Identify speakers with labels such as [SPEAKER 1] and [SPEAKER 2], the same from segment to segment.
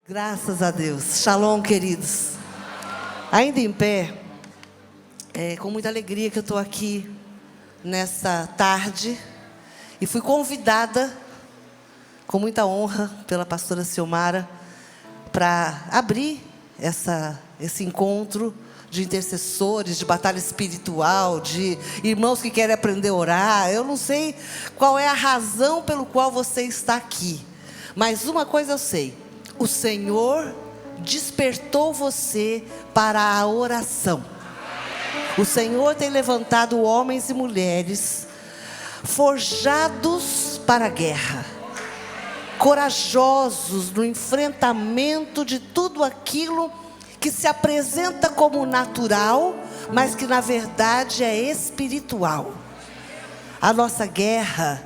[SPEAKER 1] Graças a Deus. Shalom, queridos. Ainda em pé, é com muita alegria que eu estou aqui nessa tarde e fui convidada, com muita honra, pela pastora Silmara, para abrir esse encontro de intercessores, de batalha espiritual, de irmãos que querem aprender a orar. Eu não sei qual é a razão pelo qual você está aqui, mas uma coisa eu sei: o Senhor despertou você para a oração. O Senhor tem levantado homens e mulheres forjados para a guerra, corajosos no enfrentamento de tudo aquilo que se apresenta como natural, mas que na verdade é espiritual. A nossa guerra,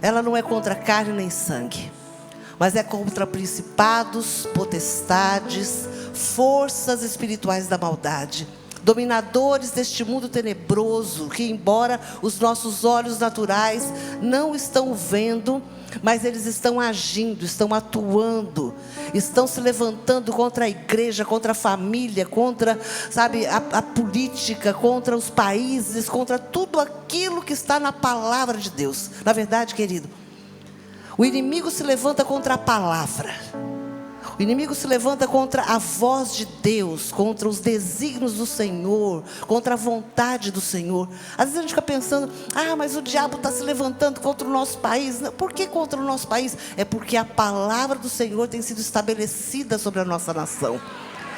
[SPEAKER 1] ela não é contra carne nem sangue, mas é contra principados, potestades, forças espirituais da maldade, dominadores deste mundo tenebroso, que embora os nossos olhos naturais não estão vendo, mas eles estão agindo, estão atuando, estão se levantando contra a igreja, contra a família, contra, a política, contra os países, contra tudo aquilo que está na palavra de Deus. Na verdade, querido, o inimigo se levanta contra a palavra. O inimigo se levanta contra a voz de Deus, contra os desígnios do Senhor, contra a vontade do Senhor. Às vezes a gente fica pensando: mas o diabo está se levantando contra o nosso país. Não, por que contra o nosso país? É porque a palavra do Senhor tem sido estabelecida sobre a nossa nação,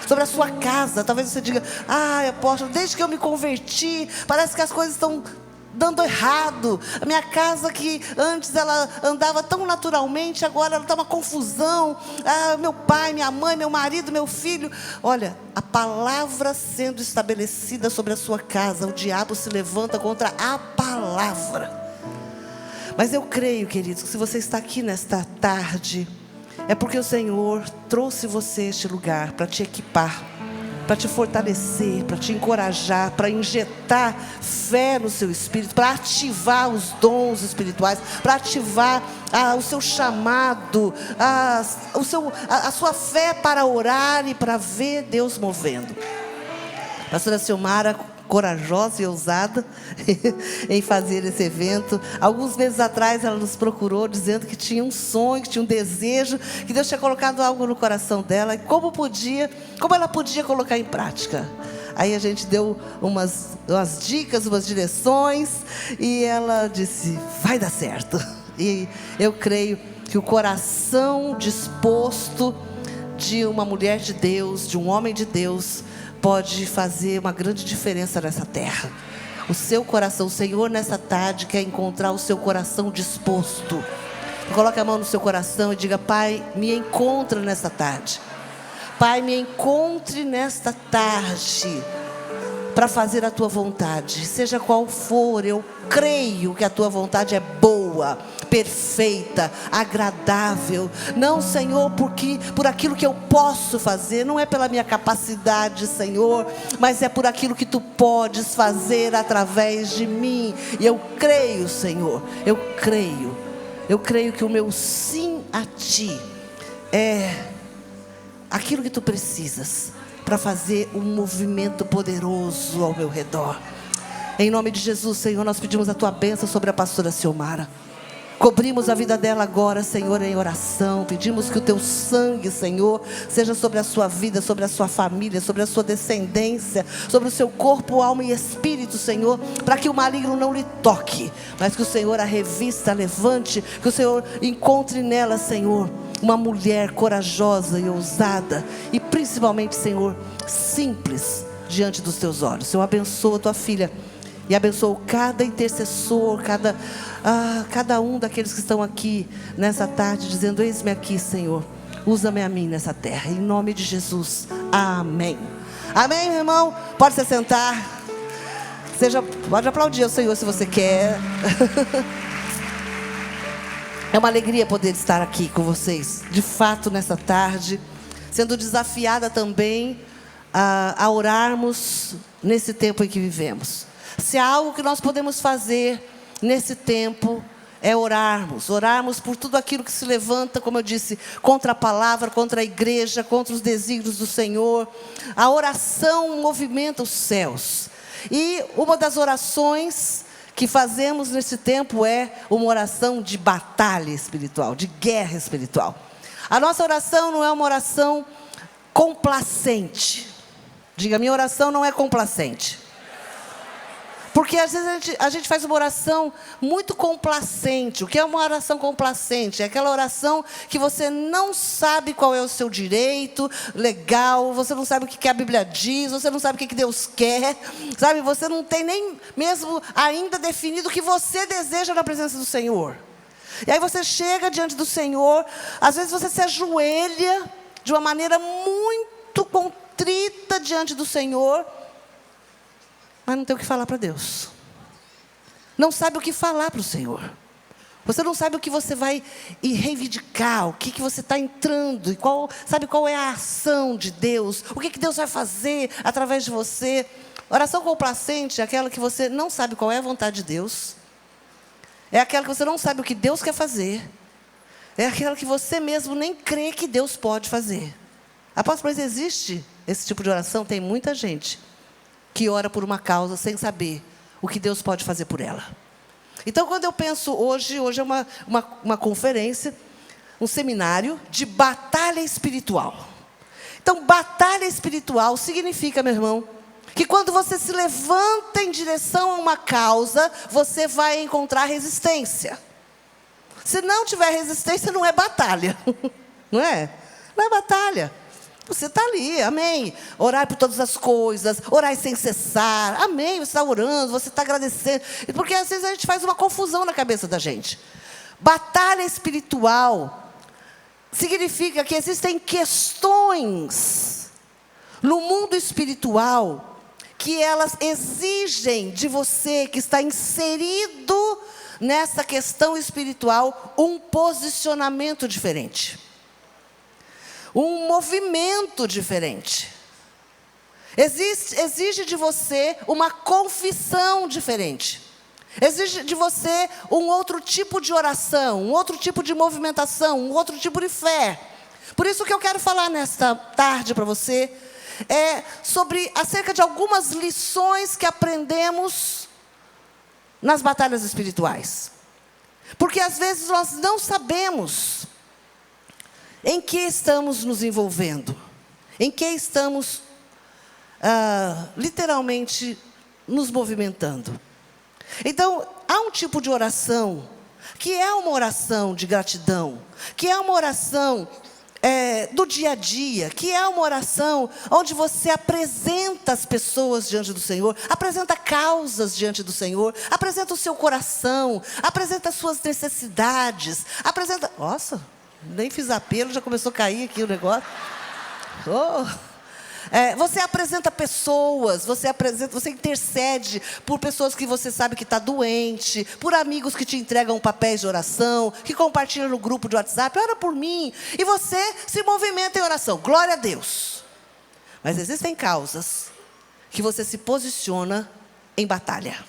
[SPEAKER 1] sobre a sua casa. Talvez você diga: apóstolo, desde que eu me converti, parece que as coisas estão dando errado. A minha casa, que antes ela andava tão naturalmente, agora ela está uma confusão. Meu pai, minha mãe, meu marido, meu filho. Olha, a palavra sendo estabelecida sobre a sua casa, o diabo se levanta contra a palavra. Mas eu creio, queridos, que se você está aqui nesta tarde, é porque o Senhor trouxe você a este lugar para te equipar, para te fortalecer, para te encorajar, para injetar fé no seu espírito, para ativar os dons espirituais, para ativar o seu chamado, a sua fé para orar e para ver Deus movendo. Pastora Silmara, corajosa e ousada em fazer esse evento. Alguns meses atrás ela nos procurou dizendo que tinha um sonho, que tinha um desejo, que Deus tinha colocado algo no coração dela, e como ela podia colocar em prática. Aí a gente deu umas dicas, umas direções, e ela disse: vai dar certo. E eu creio que o coração disposto de uma mulher de Deus, de um homem de Deus, pode fazer uma grande diferença nessa terra. O seu coração, o Senhor nessa tarde quer encontrar o seu coração disposto. Coloque a mão no seu coração e diga: Pai, me encontra nesta tarde. Pai, me encontre nesta tarde para fazer a Tua vontade, seja qual for. Eu creio que a Tua vontade é boa, perfeita, agradável. Não, Senhor, por aquilo que eu posso fazer, não é pela minha capacidade, Senhor, mas é por aquilo que Tu podes fazer através de mim. E eu creio, Senhor, eu creio que o meu sim a Ti é aquilo que Tu precisas para fazer um movimento poderoso ao meu redor. Em nome de Jesus, Senhor, nós pedimos a Tua bênção sobre a pastora Silmara. Cobrimos a vida dela agora, Senhor, em oração. Pedimos que o Teu sangue, Senhor, seja sobre a sua vida, sobre a sua família, sobre a sua descendência, sobre o seu corpo, alma e espírito, Senhor, para que o maligno não lhe toque, mas que o Senhor a revista, levante, que o Senhor encontre nela, Senhor, uma mulher corajosa e ousada, e principalmente, Senhor, simples diante dos Teus olhos. Senhor, abençoa a Tua filha e abençoa cada intercessor, cada um daqueles que estão aqui nessa tarde, dizendo: eis-me aqui, Senhor, usa-me a mim nessa terra, em nome de Jesus, amém. Amém, meu irmão? Pode se sentar. Pode aplaudir ao Senhor se você quer. É uma alegria poder estar aqui com vocês, de fato, nessa tarde, sendo desafiada também a orarmos nesse tempo em que vivemos. Se há algo que nós podemos fazer nesse tempo, é orarmos por tudo aquilo que se levanta, como eu disse, contra a palavra, contra a igreja, contra os desígnios do Senhor. A oração movimenta os céus. E uma das orações que fazemos nesse tempo é uma oração de batalha espiritual, de guerra espiritual. A nossa oração não é uma oração complacente. Diga, minha oração não é complacente. Porque às vezes a gente faz uma oração muito complacente. O que é uma oração complacente? É aquela oração que você não sabe qual é o seu direito legal, você não sabe o que a Bíblia diz, você não sabe o que Deus quer, sabe? Você não tem nem mesmo ainda definido o que você deseja na presença do Senhor. E aí você chega diante do Senhor, às vezes você se ajoelha de uma maneira muito contrita diante do Senhor, mas não tem o que falar para Deus. Não sabe o que falar para o Senhor. Você não sabe o que você vai reivindicar, o que você está entrando, e sabe qual é a ação de Deus, o que Deus vai fazer através de você. Oração complacente é aquela que você não sabe qual é a vontade de Deus, é aquela que você não sabe o que Deus quer fazer, é aquela que você mesmo nem crê que Deus pode fazer. Apóstolo, mas existe esse tipo de oração? Tem muita gente que ora por uma causa sem saber o que Deus pode fazer por ela. Então, quando eu penso hoje é uma conferência, um seminário de batalha espiritual. Então, batalha espiritual significa, meu irmão, que quando você se levanta em direção a uma causa, você vai encontrar resistência. Se não tiver resistência, não é batalha. Não é? Não é batalha. Você está ali, amém. Orar por todas as coisas, orar sem cessar, amém. Você está orando, você está agradecendo. Porque às vezes a gente faz uma confusão na cabeça da gente. Batalha espiritual significa que existem questões no mundo espiritual que elas exigem de você, que está inserido nessa questão espiritual, um posicionamento diferente. Um movimento diferente. Exige de você uma confissão diferente. Exige de você um outro tipo de oração, um outro tipo de movimentação, um outro tipo de fé. Por isso que eu quero falar nesta tarde para você acerca de algumas lições que aprendemos nas batalhas espirituais. Porque às vezes nós não sabemos em que estamos nos envolvendo, em que estamos literalmente nos movimentando. Então, há um tipo de oração que é uma oração de gratidão, que é uma oração do dia a dia, que é uma oração onde você apresenta as pessoas diante do Senhor, apresenta causas diante do Senhor, apresenta o seu coração, apresenta as suas necessidades, Nossa, nem fiz apelo, já começou a cair aqui o negócio. Você apresenta pessoas, você intercede por pessoas que você sabe que está doente, por amigos que te entregam papéis de oração, que compartilham no grupo de WhatsApp, ora por mim, e você se movimenta em oração, glória a Deus. Mas existem causas que você se posiciona em batalha,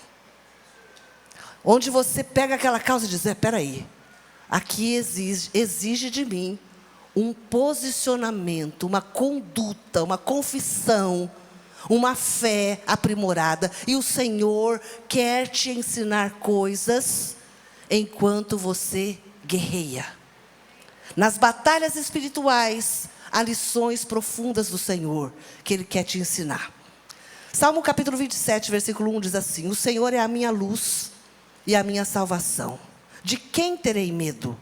[SPEAKER 1] onde você pega aquela causa e diz, peraí, aqui exige de mim um posicionamento, uma conduta, uma confissão, uma fé aprimorada. E o Senhor quer te ensinar coisas enquanto você guerreia. Nas batalhas espirituais, há lições profundas do Senhor que Ele quer te ensinar. Salmo capítulo 27, versículo 1 diz assim: o Senhor é a minha luz e a minha salvação. De quem terei medo?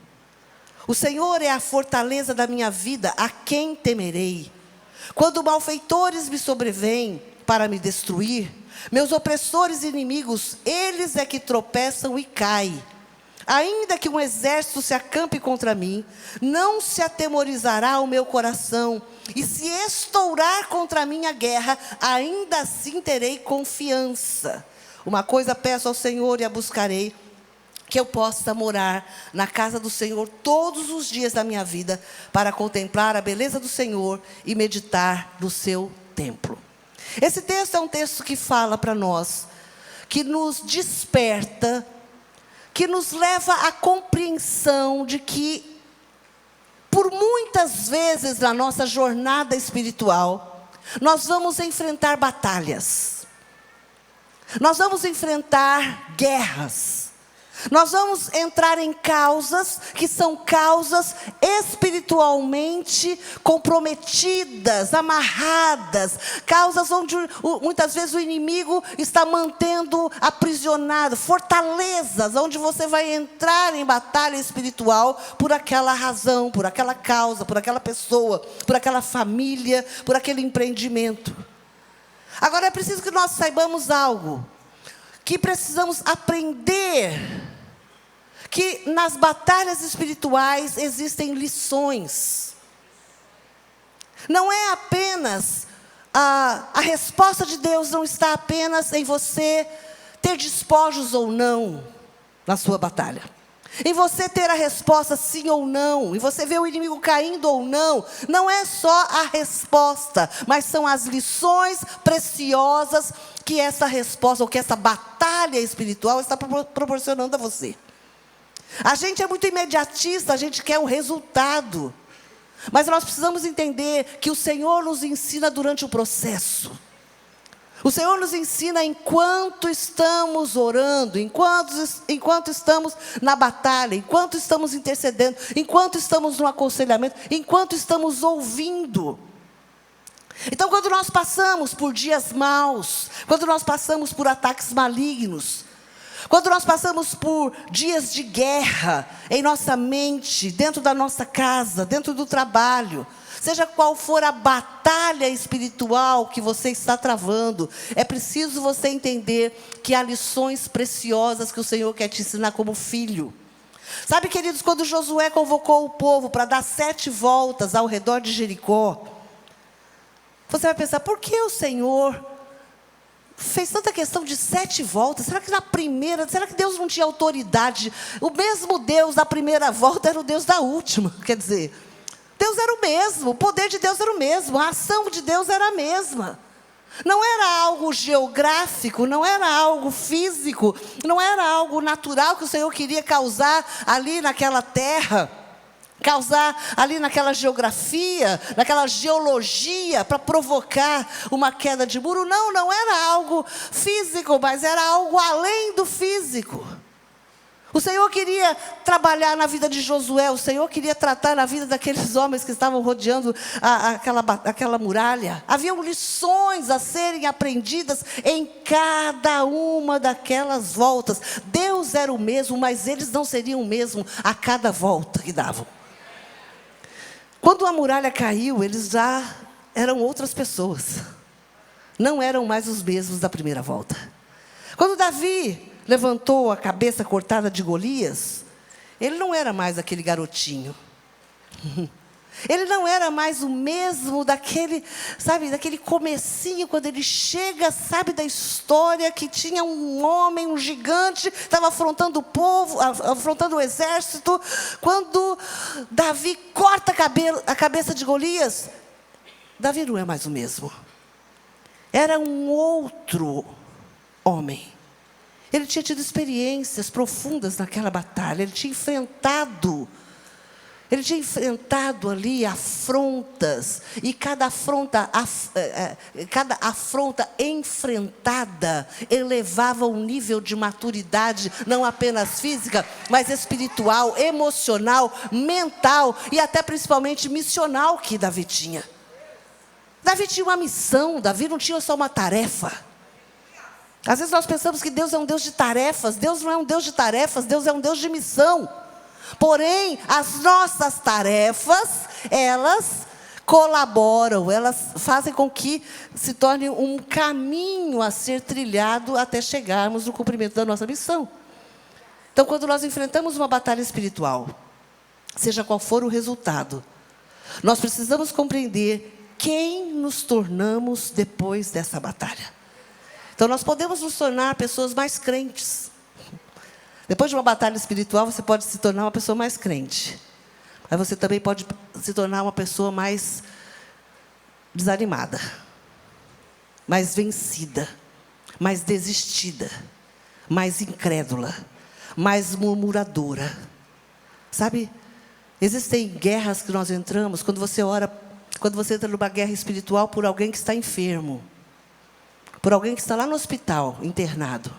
[SPEAKER 1] O Senhor é a fortaleza da minha vida, a quem temerei? Quando malfeitores me sobrevêm para me destruir, meus opressores e inimigos, eles é que tropeçam e caem. Ainda que um exército se acampe contra mim, não se atemorizará o meu coração. E se estourar contra mim a guerra, ainda assim terei confiança. Uma coisa peço ao Senhor e a buscarei, que eu possa morar na casa do Senhor todos os dias da minha vida, para contemplar a beleza do Senhor e meditar no seu templo. Esse texto é um texto que fala para nós, que nos desperta que nos leva à compreensão de que, por muitas vezes na nossa jornada espiritual, nós vamos enfrentar batalhas. Nós vamos enfrentar guerras. Nós vamos entrar em causas que são causas espiritualmente comprometidas, amarradas, causas onde muitas vezes o inimigo está mantendo aprisionado, fortalezas, onde você vai entrar em batalha espiritual por aquela razão, por aquela causa, por aquela pessoa, por aquela família, por aquele empreendimento. Agora é preciso que nós saibamos algo, que precisamos aprender, que nas batalhas espirituais existem lições. Não é apenas, a resposta de Deus não está apenas em você ter despojos ou não na sua batalha. Em você ter a resposta sim ou não, em você ver o inimigo caindo ou não. Não é só a resposta, mas são as lições preciosas que essa resposta, ou que essa batalha espiritual está proporcionando a você. A gente é muito imediatista, a gente quer o resultado. Mas nós precisamos entender que o Senhor nos ensina durante o processo. O Senhor nos ensina enquanto estamos orando, enquanto estamos na batalha, enquanto estamos intercedendo, enquanto estamos no aconselhamento, enquanto estamos ouvindo. Então, quando nós passamos por dias maus, quando nós passamos por ataques malignos, quando nós passamos por dias de guerra em nossa mente, dentro da nossa casa, dentro do trabalho, seja qual for a batalha espiritual que você está travando, é preciso você entender que há lições preciosas que o Senhor quer te ensinar como filho. Sabe, queridos, quando Josué convocou o povo para dar 7 voltas ao redor de Jericó, você vai pensar, por que o Senhor fez tanta questão de 7 voltas? Será que na primeira, será que Deus não tinha autoridade? O mesmo Deus da primeira volta era o Deus da última. Quer dizer, Deus era o mesmo, o poder de Deus era o mesmo, a ação de Deus era a mesma. Não era algo geográfico, não era algo físico, não era algo natural que o Senhor queria causar ali naquela terra, causar ali naquela geografia, naquela geologia, para provocar uma queda de muro. Não, não era algo físico, mas era algo além do físico. O Senhor queria trabalhar na vida de Josué, o Senhor queria tratar na vida daqueles homens que estavam rodeando aquela muralha. Haviam lições a serem aprendidas em cada uma daquelas voltas. Deus era o mesmo, mas eles não seriam o mesmo a cada volta que davam. Quando a muralha caiu, eles já eram outras pessoas. Não eram mais os mesmos da primeira volta. Quando Davi levantou a cabeça cortada de Golias, ele não era mais aquele garotinho. Ele não era mais o mesmo daquele, sabe, daquele comecinho, quando ele chega, sabe, da história, que tinha um homem, um gigante, estava afrontando o povo, afrontando o exército. Quando Davi corta a cabeça de Golias, Davi não é mais o mesmo. Era um outro homem. Ele tinha tido experiências profundas naquela batalha, ele tinha enfrentado ali afrontas, e cada afronta enfrentada elevava o nível de maturidade, não apenas física, mas espiritual, emocional, mental e até principalmente missional que Davi tinha. Davi tinha uma missão, Davi não tinha só uma tarefa. Às vezes nós pensamos que Deus é um Deus de tarefas. Deus não é um Deus de tarefas, Deus é um Deus de missão. Porém, as nossas tarefas, elas colaboram, elas fazem com que se torne um caminho a ser trilhado até chegarmos no cumprimento da nossa missão. Então, quando nós enfrentamos uma batalha espiritual, seja qual for o resultado, nós precisamos compreender quem nos tornamos depois dessa batalha. Então, nós podemos nos tornar pessoas mais crentes. Depois de uma batalha espiritual, você pode se tornar uma pessoa mais crente. Mas você também pode se tornar uma pessoa mais desanimada, mais vencida, mais desistida, mais incrédula, mas murmuradora. Sabe, existem guerras que nós entramos, quando você ora, quando você entra numa guerra espiritual por alguém que está enfermo, por alguém que está lá no hospital, internado.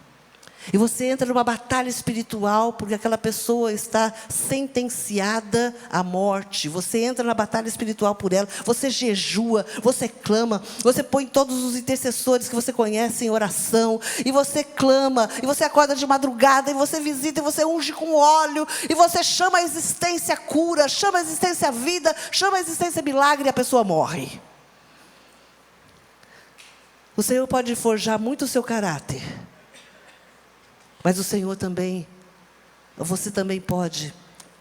[SPEAKER 1] E você entra numa batalha espiritual porque aquela pessoa está sentenciada à morte. Você entra na batalha espiritual por ela. Você jejua, você clama. Você põe todos os intercessores que você conhece em oração. E você clama, e você acorda de madrugada, e você visita, e você unge com óleo. E você chama a existência cura, chama a existência vida, chama a existência milagre, e a pessoa morre. O Senhor pode forjar muito o seu caráter. Mas o Senhor também, você também pode,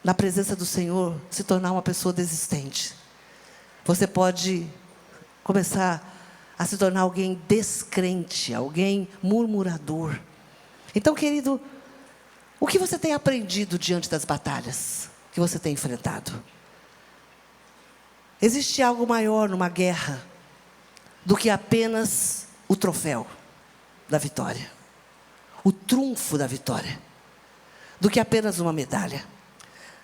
[SPEAKER 1] na presença do Senhor, se tornar uma pessoa desistente. Você pode começar a se tornar alguém descrente, alguém murmurador. Então, querido, o que você tem aprendido diante das batalhas que você tem enfrentado? Existe algo maior numa guerra do que apenas o troféu da vitória. O trunfo da vitória, do que apenas uma medalha.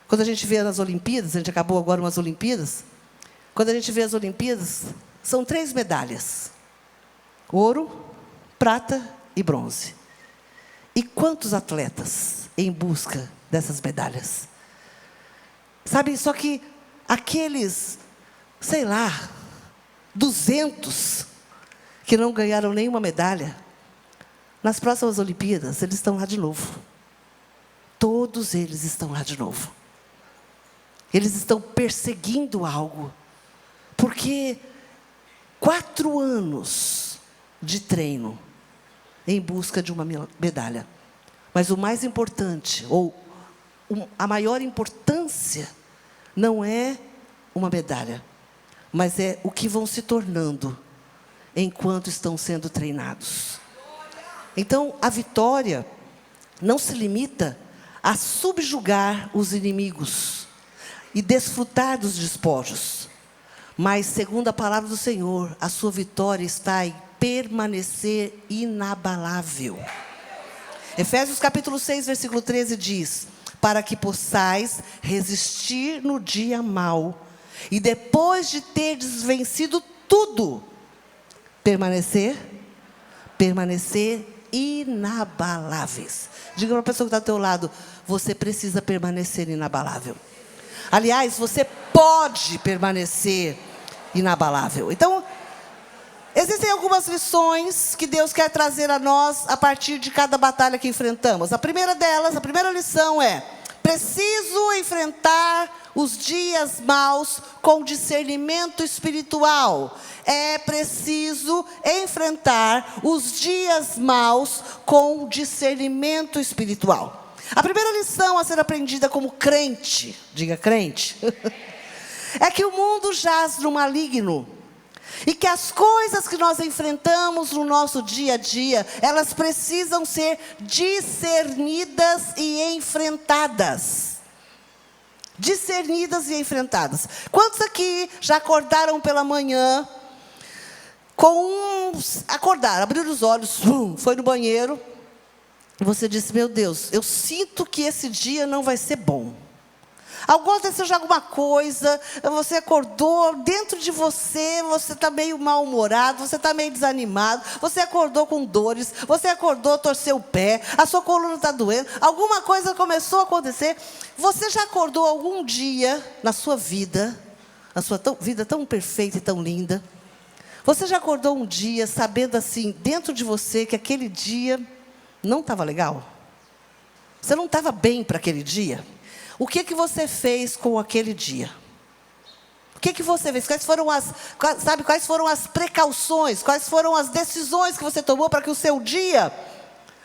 [SPEAKER 1] Quando a gente vê nas Olimpíadas, a gente acabou agora umas Olimpíadas, quando a gente vê as Olimpíadas, são 3 medalhas: ouro, prata e bronze. E quantos atletas em busca dessas medalhas? Sabe, só que aqueles, sei lá, 200 que não ganharam nenhuma medalha, nas próximas Olimpíadas, eles estão lá de novo. Todos eles estão lá de novo. Eles estão perseguindo algo. Porque 4 anos de treino em busca de uma medalha. Mas o mais importante, ou a maior importância, não é uma medalha, mas é o que vão se tornando enquanto estão sendo treinados. Então, a vitória não se limita a subjugar os inimigos e desfrutar dos despojos. Mas, segundo a palavra do Senhor, a sua vitória está em permanecer inabalável. Efésios capítulo 6, versículo 13 diz: para que possais resistir no dia mau, e depois de terdes vencido tudo, permanecer inabaláveis. Diga para a pessoa que está ao teu lado: você precisa permanecer inabalável. Aliás, você pode permanecer inabalável. Então, existem algumas lições que Deus quer trazer a nós a partir de cada batalha que enfrentamos. A primeira delas, a primeira lição é: preciso enfrentar os dias maus com discernimento espiritual. É preciso enfrentar os dias maus com discernimento espiritual. A primeira lição a ser aprendida como crente, diga crente, é que o mundo jaz no maligno. E que as coisas que nós enfrentamos no nosso dia a dia, elas precisam ser discernidas e enfrentadas. Discernidas e enfrentadas. Quantos aqui já acordaram pela manhã acordaram, abriram os olhos, foi no banheiro, e você disse: meu Deus, eu sinto que esse dia não vai ser bom. Aconteceu já alguma coisa, você acordou, dentro de você, você está meio mal-humorado, você está meio desanimado, você acordou com dores, você acordou, torceu o pé, a sua coluna está doendo, alguma coisa começou a acontecer. Você já acordou algum dia na sua vida, vida tão perfeita e tão linda, você já acordou um dia sabendo assim, dentro de você, que aquele dia não estava legal? Você não estava bem para aquele dia? O que você fez com aquele dia? O que você fez? Quais foram as precauções? Quais foram as decisões que você tomou para que o seu dia,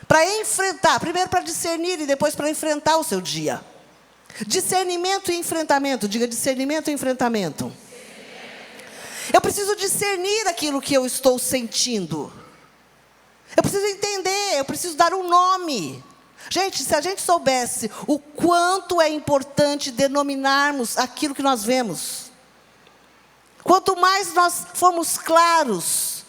[SPEAKER 1] para enfrentar, primeiro para discernir e depois para enfrentar o seu dia? Discernimento e enfrentamento. Diga discernimento e enfrentamento. Eu preciso discernir aquilo que eu estou sentindo. Eu preciso entender, eu preciso dar um nome. Gente, se a gente soubesse o quanto é importante denominarmos aquilo que nós vemos, quanto mais nós formos claros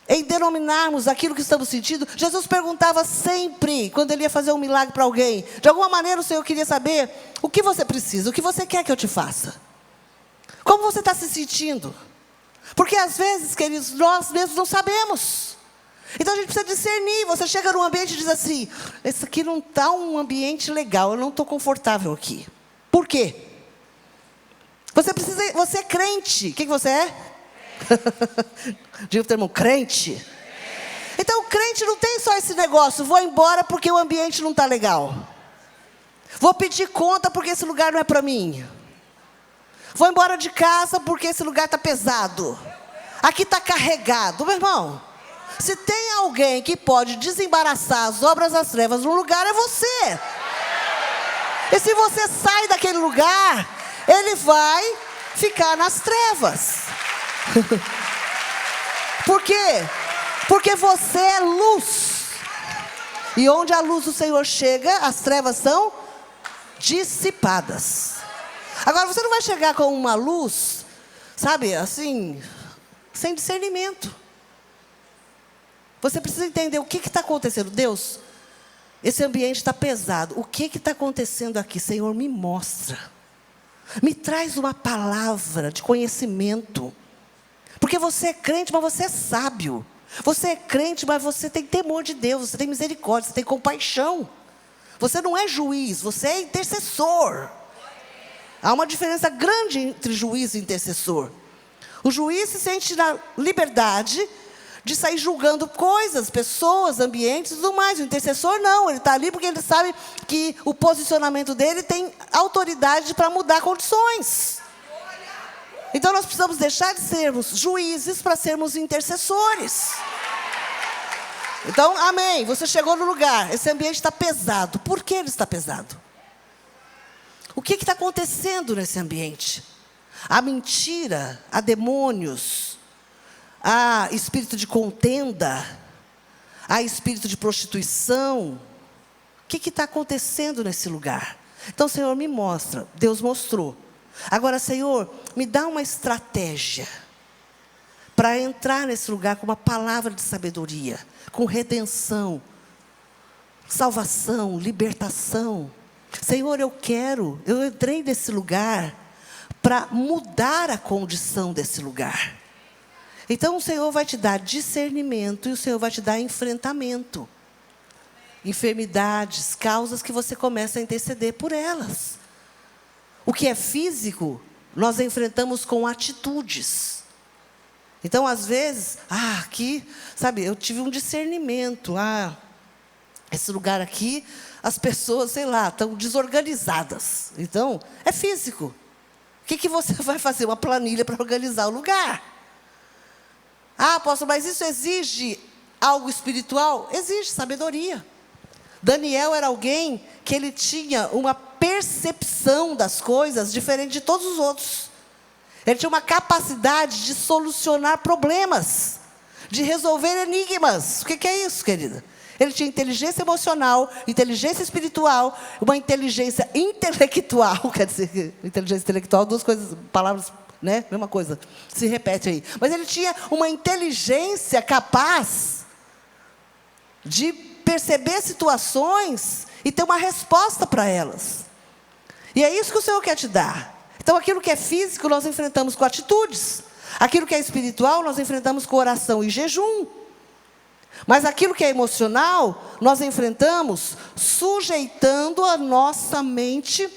[SPEAKER 1] em denominarmos aquilo que estamos sentindo. Jesus perguntava sempre, quando Ele ia fazer um milagre para alguém, de alguma maneira o Senhor queria saber o que você precisa, o que você quer que eu te faça. Como você está se sentindo? Porque às vezes, queridos, nós mesmos não sabemos. Então a gente precisa discernir. Você chega num ambiente e diz assim: esse aqui não está um ambiente legal, eu não estou confortável aqui. Por quê? Você é crente. O que você é? Diga o termo crente. Então o crente não tem só esse negócio: vou embora porque o ambiente não está legal, vou pedir conta porque esse lugar não é para mim, vou embora de casa porque esse lugar está pesado, aqui está carregado. Meu irmão, se tem alguém que pode desembaraçar as obras das trevas no lugar, é você. E se você sai daquele lugar, ele vai ficar nas trevas. Por quê? Porque você é luz. E onde a luz do Senhor chega, as trevas são dissipadas. Agora, você não vai chegar com uma luz, sabe, assim, sem discernimento. Você precisa entender o que está acontecendo. Deus, esse ambiente está pesado. O que está acontecendo aqui? Senhor, me mostra. Me traz uma palavra de conhecimento. Porque você é crente, mas você é sábio. Você é crente, mas você tem temor de Deus. Você tem misericórdia, você tem compaixão. Você não é juiz, você é intercessor. Há uma diferença grande entre juiz e intercessor. O juiz se sente na liberdade de sair julgando coisas, pessoas, ambientes e tudo mais. O intercessor não, ele está ali porque ele sabe que o posicionamento dele tem autoridade para mudar condições. Então nós precisamos deixar de sermos juízes para sermos intercessores. Então, amém, você chegou no lugar, esse ambiente está pesado. Por que ele está pesado? O que está acontecendo nesse ambiente? Há mentira, há demônios, há espírito de contenda, há espírito de prostituição. O que está acontecendo nesse lugar? Então, Senhor, me mostra. Deus mostrou. Agora, Senhor, me dá uma estratégia para entrar nesse lugar com uma palavra de sabedoria, com redenção, salvação, libertação. Senhor, eu entrei nesse lugar para mudar a condição desse lugar. Então o Senhor vai te dar discernimento e o Senhor vai te dar enfrentamento. Enfermidades, causas que você começa a interceder por elas. O que é físico, nós enfrentamos com atitudes. Então, às vezes, aqui, sabe, eu tive um discernimento. Esse lugar aqui, as pessoas, sei lá, estão desorganizadas. Então, é físico. O que você vai fazer? Uma planilha para organizar o lugar. Apóstolo, mas isso exige algo espiritual? Exige sabedoria. Daniel era alguém que ele tinha uma percepção das coisas diferente de todos os outros. Ele tinha uma capacidade de solucionar problemas, de resolver enigmas. O que é isso, querida? Ele tinha inteligência emocional, inteligência espiritual, uma inteligência intelectual. Quer dizer, inteligência intelectual, duas coisas, palavras, né? Mesma coisa, se repete aí. Mas ele tinha uma inteligência capaz de perceber situações e ter uma resposta para elas. E é isso que o Senhor quer te dar. Então, aquilo que é físico, nós enfrentamos com atitudes. Aquilo que é espiritual, nós enfrentamos com oração e jejum. Mas aquilo que é emocional, nós enfrentamos sujeitando a nossa mente,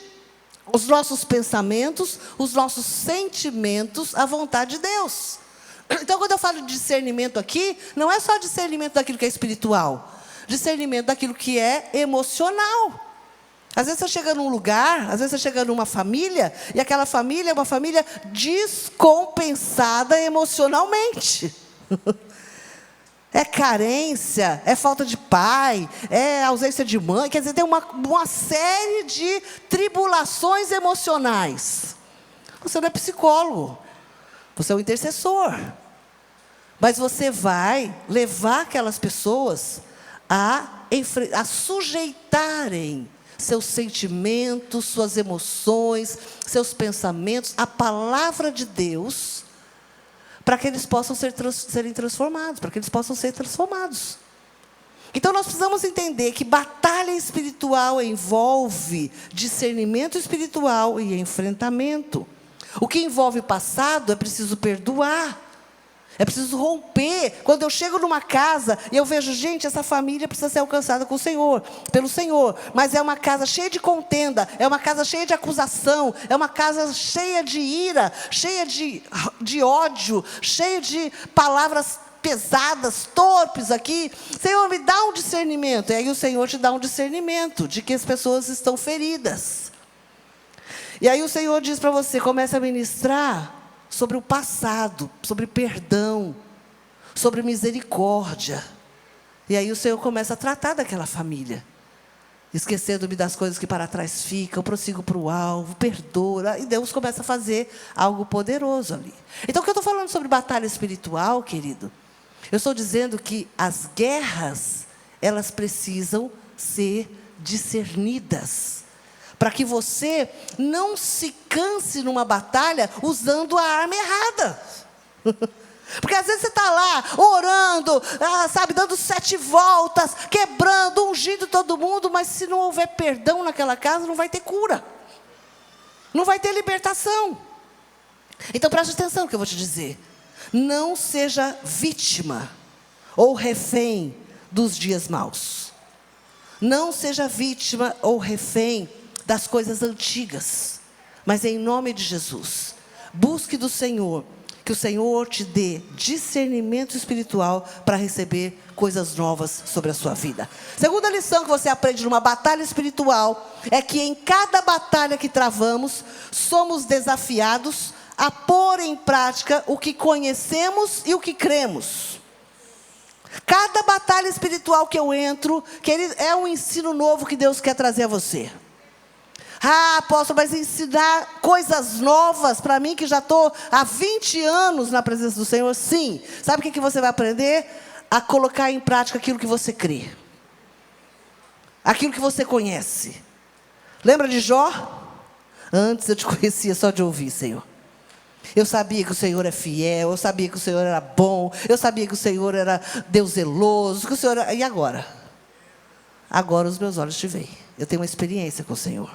[SPEAKER 1] os nossos pensamentos, os nossos sentimentos à vontade de Deus. Então, quando eu falo de discernimento aqui, não é só discernimento daquilo que é espiritual. Discernimento daquilo que é emocional. Às vezes você chega num lugar, às vezes você chega numa família, e aquela família é uma família descompensada emocionalmente. É carência, é falta de pai, é ausência de mãe. Quer dizer, tem uma série de tribulações emocionais. Você não é psicólogo, você é um intercessor. Mas você vai levar aquelas pessoas a sujeitarem seus sentimentos, suas emoções, seus pensamentos, a palavra de Deus, para que eles possam serem transformados, para que eles possam ser transformados. Então nós precisamos entender que batalha espiritual envolve discernimento espiritual e enfrentamento. O que envolve o passado é preciso perdoar. É preciso romper. Quando eu chego numa casa e eu vejo, gente, essa família precisa ser alcançada com o Senhor, pelo Senhor. Mas é uma casa cheia de contenda, é uma casa cheia de acusação, é uma casa cheia de ira, cheia de ódio, cheia de palavras pesadas, torpes aqui. Senhor, me dá um discernimento. E aí o Senhor te dá um discernimento de que as pessoas estão feridas. E aí o Senhor diz para você, começa a ministrar sobre o passado, sobre perdão, sobre misericórdia. E aí o Senhor começa a tratar daquela família. Esquecendo-me das coisas que para trás ficam, eu prossigo para o alvo, perdoa. E Deus começa a fazer algo poderoso ali. Então, o que eu estou falando sobre batalha espiritual, querido? Eu estou dizendo que as guerras, elas precisam ser discernidas, para que você não se canse numa batalha usando a arma errada. Porque às vezes você está lá, orando, dando 7 voltas, quebrando, ungindo todo mundo, mas se não houver perdão naquela casa, não vai ter cura. Não vai ter libertação. Então preste atenção no que eu vou te dizer. Não seja vítima ou refém dos dias maus. Não seja vítima ou refém das coisas antigas, mas em nome de Jesus, busque do Senhor, que o Senhor te dê discernimento espiritual para receber coisas novas sobre a sua vida. Segunda lição que você aprende numa batalha espiritual, é que em cada batalha que travamos, somos desafiados a pôr em prática o que conhecemos e o que cremos. Cada batalha espiritual que eu entro, querido, é um ensino novo que Deus quer trazer a você. Apóstolo, mas ensinar coisas novas para mim, que já estou há 20 anos na presença do Senhor? Sim. Sabe o que você vai aprender? A colocar em prática aquilo que você crê. Aquilo que você conhece. Lembra de Jó? Antes eu te conhecia só de ouvir, Senhor. Eu sabia que o Senhor é fiel, eu sabia que o Senhor era bom, eu sabia que o Senhor era Deus zeloso, que o Senhor era... E agora? Agora os meus olhos te veem. Eu tenho uma experiência com o Senhor.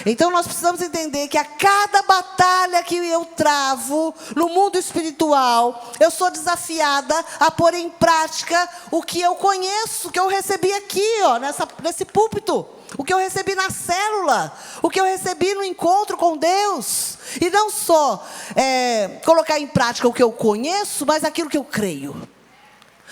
[SPEAKER 1] Então nós precisamos entender que a cada batalha que eu travo no mundo espiritual, eu sou desafiada a pôr em prática o que eu conheço, o que eu recebi aqui, nesse púlpito, o que eu recebi na célula, o que eu recebi no encontro com Deus. E não só colocar em prática o que eu conheço, mas aquilo que eu creio.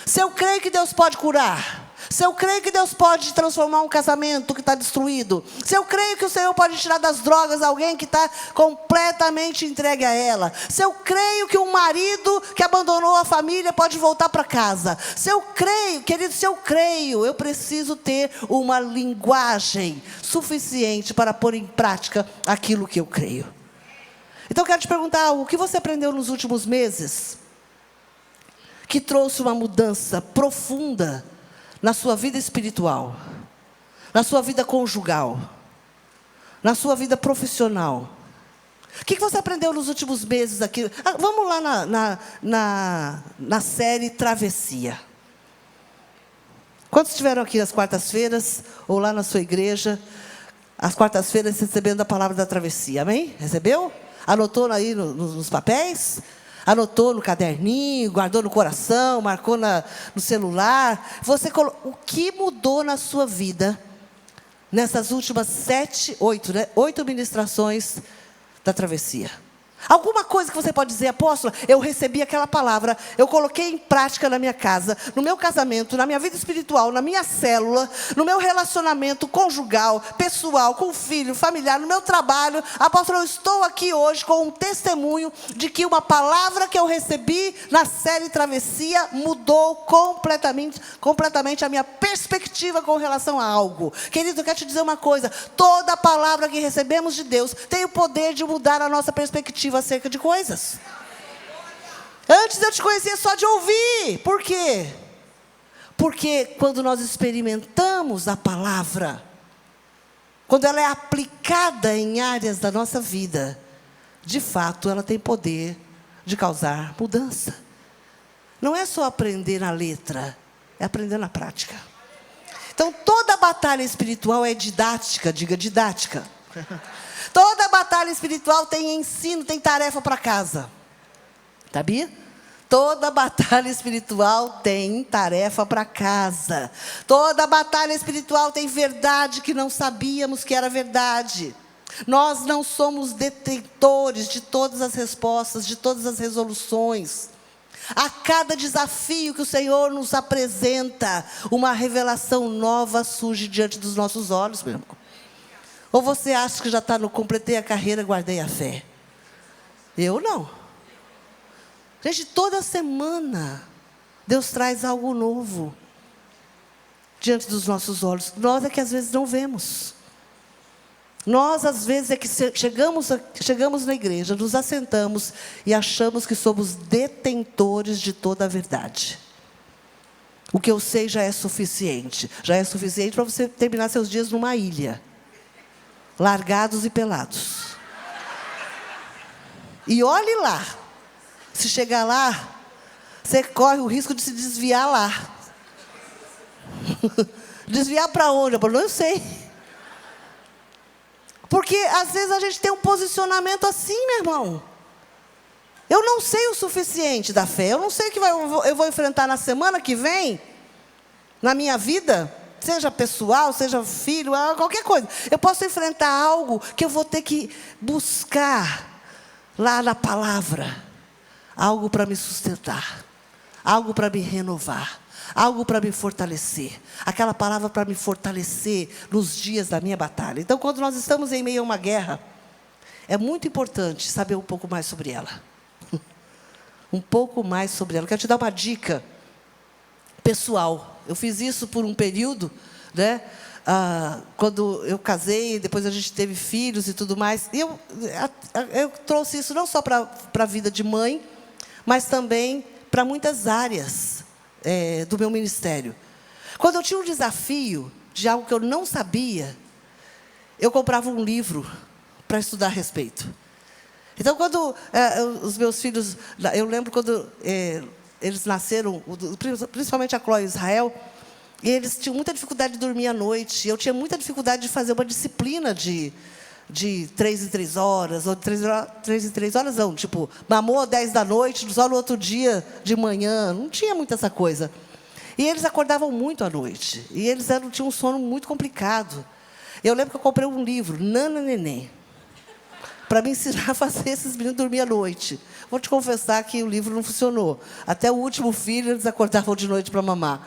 [SPEAKER 1] Se eu creio que Deus pode curar, se eu creio que Deus pode transformar um casamento que está destruído, se eu creio que o Senhor pode tirar das drogas alguém que está completamente entregue a ela, se eu creio que um marido que abandonou a família pode voltar para casa, se eu creio, querido, eu preciso ter uma linguagem suficiente para pôr em prática aquilo que eu creio. Então eu quero te perguntar, o que você aprendeu nos últimos meses que trouxe uma mudança profunda na sua vida espiritual, na sua vida conjugal, na sua vida profissional? O que você aprendeu nos últimos meses aqui? Vamos lá na série Travessia. Quantos estiveram aqui às quartas-feiras, ou lá na sua igreja, às quartas-feiras recebendo a palavra da travessia, amém? Recebeu? Anotou aí nos papéis? Anotou no caderninho, guardou no coração, marcou no celular. O que mudou na sua vida nessas últimas 8 ministrações da travessia? Alguma coisa que você pode dizer, apóstola, eu recebi aquela palavra, eu coloquei em prática na minha casa, no meu casamento, na minha vida espiritual, na minha célula, no meu relacionamento conjugal, pessoal, com o filho, familiar, no meu trabalho. Apóstola, eu estou aqui hoje com um testemunho de que uma palavra que eu recebi na série Travessia mudou completamente a minha perspectiva com relação a algo. Querido, eu quero te dizer uma coisa, toda palavra que recebemos de Deus tem o poder de mudar a nossa perspectiva acerca de coisas. Antes eu te conhecia só de ouvir. Por quê? Porque quando nós experimentamos a palavra, quando ela é aplicada em áreas da nossa vida, de fato ela tem poder de causar mudança. Não é só aprender na letra, é aprender na prática. Então, toda batalha espiritual é didática, diga didática. Toda batalha espiritual tem ensino, tem tarefa para casa. Sabia? Toda batalha espiritual tem tarefa para casa. Toda batalha espiritual tem verdade que não sabíamos que era verdade. Nós não somos detentores de todas as respostas, de todas as resoluções. A cada desafio que o Senhor nos apresenta, uma revelação nova surge diante dos nossos olhos, meu irmão. Ou você acha que já está no completei a carreira, guardei a fé? Eu não. Gente, toda semana, Deus traz algo novo diante dos nossos olhos. Nós é que às vezes não vemos. Nós, às vezes, é que chegamos na igreja, nos assentamos e achamos que somos detentores de toda a verdade. O que eu sei já é suficiente. Já é suficiente para você terminar seus dias numa ilha. Largados e pelados. E olhe lá. Se chegar lá, você corre o risco de se desviar lá. Desviar para onde? Eu não sei. Porque às vezes a gente tem um posicionamento assim, meu irmão. Eu não sei o suficiente da fé. Eu não sei o que eu vou enfrentar na semana que vem, na minha vida, seja pessoal, seja filho, qualquer coisa. Eu posso enfrentar algo que eu vou ter que buscar lá na palavra. Algo para me sustentar, algo para me renovar, algo para me fortalecer. Aquela palavra para me fortalecer nos dias da minha batalha. Então, quando nós estamos em meio a uma guerra, é muito importante saber um pouco mais sobre ela. Um pouco mais sobre ela. Eu quero te dar uma dica pessoal. Eu fiz isso por um período, né? Quando eu casei, depois a gente teve filhos e tudo mais. E eu trouxe isso não só para a vida de mãe, mas também para muitas áreas do meu ministério. Quando eu tinha um desafio de algo que eu não sabia, eu comprava um livro para estudar a respeito. Então, quando os meus filhos... Eu lembro quando eles nasceram, principalmente a Chloe e Israel, e eles tinham muita dificuldade de dormir à noite. Eu tinha muita dificuldade de fazer uma disciplina de 3 em 3 horas, ou de 3 em 3 horas não, tipo, mamou 10 da noite, só no outro dia de manhã, não tinha muito essa coisa. E eles acordavam muito à noite, e eles tinham um sono muito complicado. Eu lembro que eu comprei um livro, Nana Neném, para me ensinar a fazer esses meninos dormir à noite. Vou te confessar que o livro não funcionou. Até o último filho, eles acordavam de noite para mamar.